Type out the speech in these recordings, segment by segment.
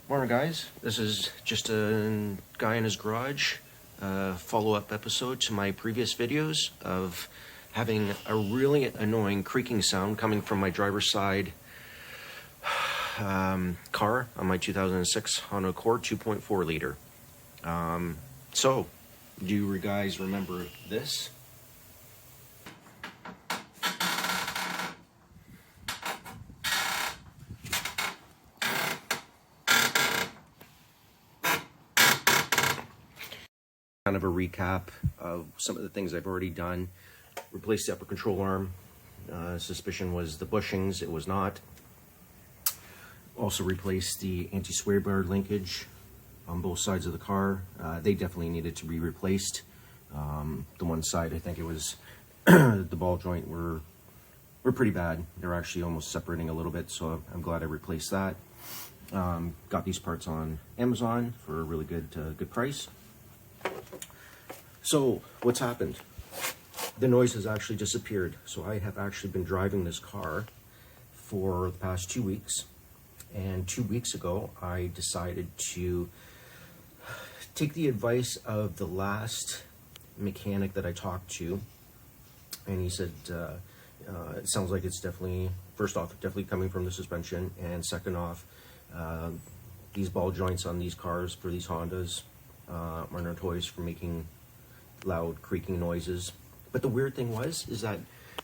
Morning, guys. This is just a guy in his garage follow-up episode to my previous videos of having a really annoying creaking sound coming from my driver's side car on my 2006 Honda Accord 2.4 liter. So, do you guys remember this? Kind of a recap of some of the things I've already done. Replaced the upper control arm. Suspicion was the bushings. It was not. Also replaced the anti-sway bar linkage on both sides of the car. They definitely needed to be replaced. The one side, I think it was the ball joint were pretty bad. They're actually almost separating a little bit, so I'm glad I replaced that. Got these parts on Amazon for a really good price. So what's happened? The noise has actually disappeared. So I have actually been driving this car for the past 2 weeks. And 2 weeks ago, I decided to take the advice of the last mechanic that I talked to. And he said, it sounds like it's definitely, first off, definitely coming from the suspension. And second off, these ball joints on these cars for these Hondas are notorious for making loud creaking noises. But the weird thing is that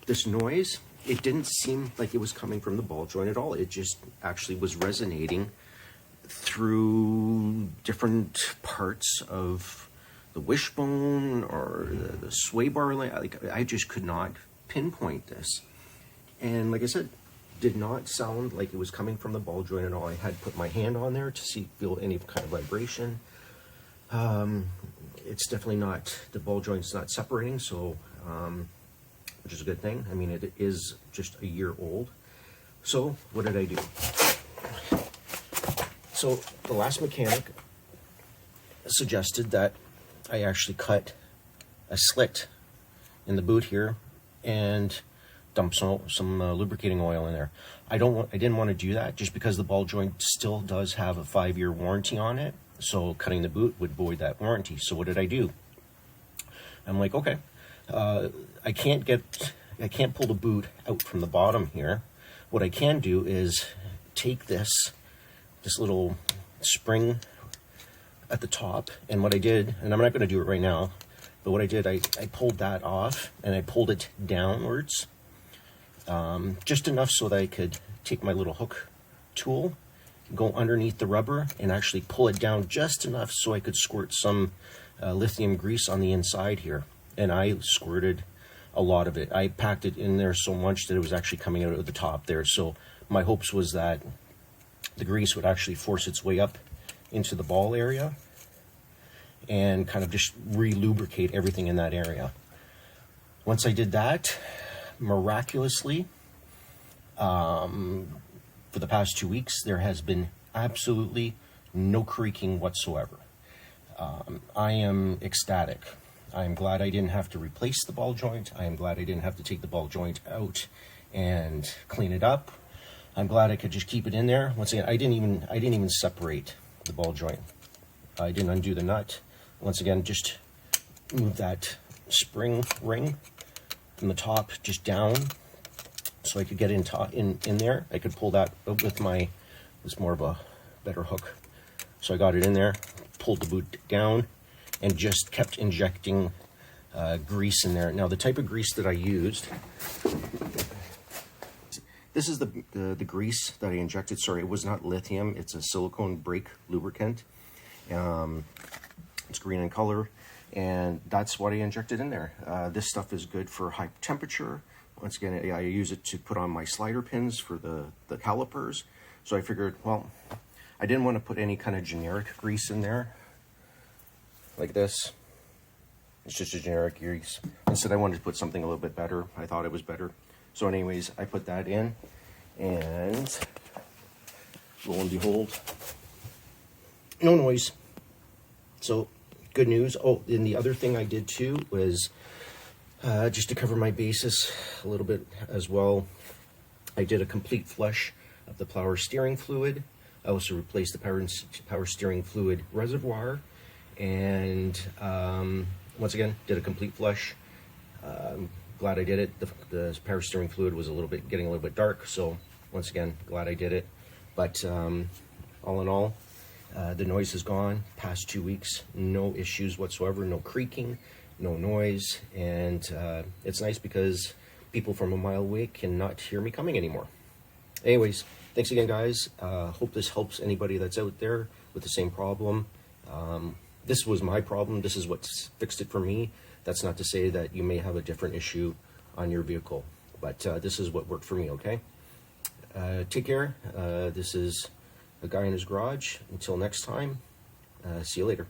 this noise, it didn't seem like it was coming from the ball joint at all. It just actually was resonating through different parts of the wishbone or the sway bar. Like, I just could not pinpoint this. And like I said, did not sound like it was coming from the ball joint at all. I had put my hand on there to feel any kind of vibration. It's definitely not, the ball joint's not separating, so, which is a good thing. I mean, it is just a year old. So, what did I do? So, the last mechanic suggested that I actually cut a slit in the boot here and dump some lubricating oil in there. I didn't want to do that just because the ball joint still does have a 5-year warranty on it. So cutting the boot would void that warranty. So what did I do? I'm like, okay, I can't pull the boot out from the bottom here. What I can do is take this little spring at the top, and what I did, and I'm not going to do it right now, but what I did, I pulled that off and I pulled it downwards, just enough so that I could take my little hook tool, go underneath the rubber and actually pull it down just enough so I could squirt some lithium grease on the inside here. And I squirted a lot of it. I packed it in there so much that it was actually coming out of the top there. So my hopes was that the grease would actually force its way up into the ball area and kind of just re-lubricate everything in that area. Once I did that, miraculously, for the past 2 weeks, there has been absolutely no creaking whatsoever. I am ecstatic. I am glad I didn't have to replace the ball joint. I am glad I didn't have to take the ball joint out and clean it up. I'm glad I could just keep it in there. Once again, I didn't even separate the ball joint. I didn't undo the nut. Once again, just move that spring ring from the top just down, so I could get in there. I could pull that with it's more of a better hook. So I got it in there, pulled the boot down, and just kept injecting grease in there. Now, the type of grease that I used, this is the grease that I injected. Sorry, it was not lithium. It's a silicone brake lubricant. It's green in color, and that's what I injected in there. This stuff is good for high temperature. Once again, I use it to put on my slider pins for the calipers. So I figured, well, I didn't want to put any kind of generic grease in there, like this. It's just a generic grease. Instead, I wanted to put something a little bit better. I thought it was better. So anyways, I put that in, and lo and behold, no noise. So, good news. Oh, and the other thing I did too was, just to cover my bases a little bit as well, I did a complete flush of the power steering fluid I also replaced the power steering fluid reservoir, and once again did a complete flush. Glad I did it. The power steering fluid was getting a little bit dark, so once again, glad I did it. But all in all, the noise is gone. Past 2 weeks, no issues whatsoever, no creaking, no noise, and it's nice because people from a mile away cannot hear me coming anymore. Anyways, thanks again, guys. Hope this helps anybody that's out there with the same problem. This was my problem. This is what's fixed it for me. That's not to say that you may have a different issue on your vehicle, but this is what worked for me, okay? Take care. This is a guy in his garage. Until next time, see you later.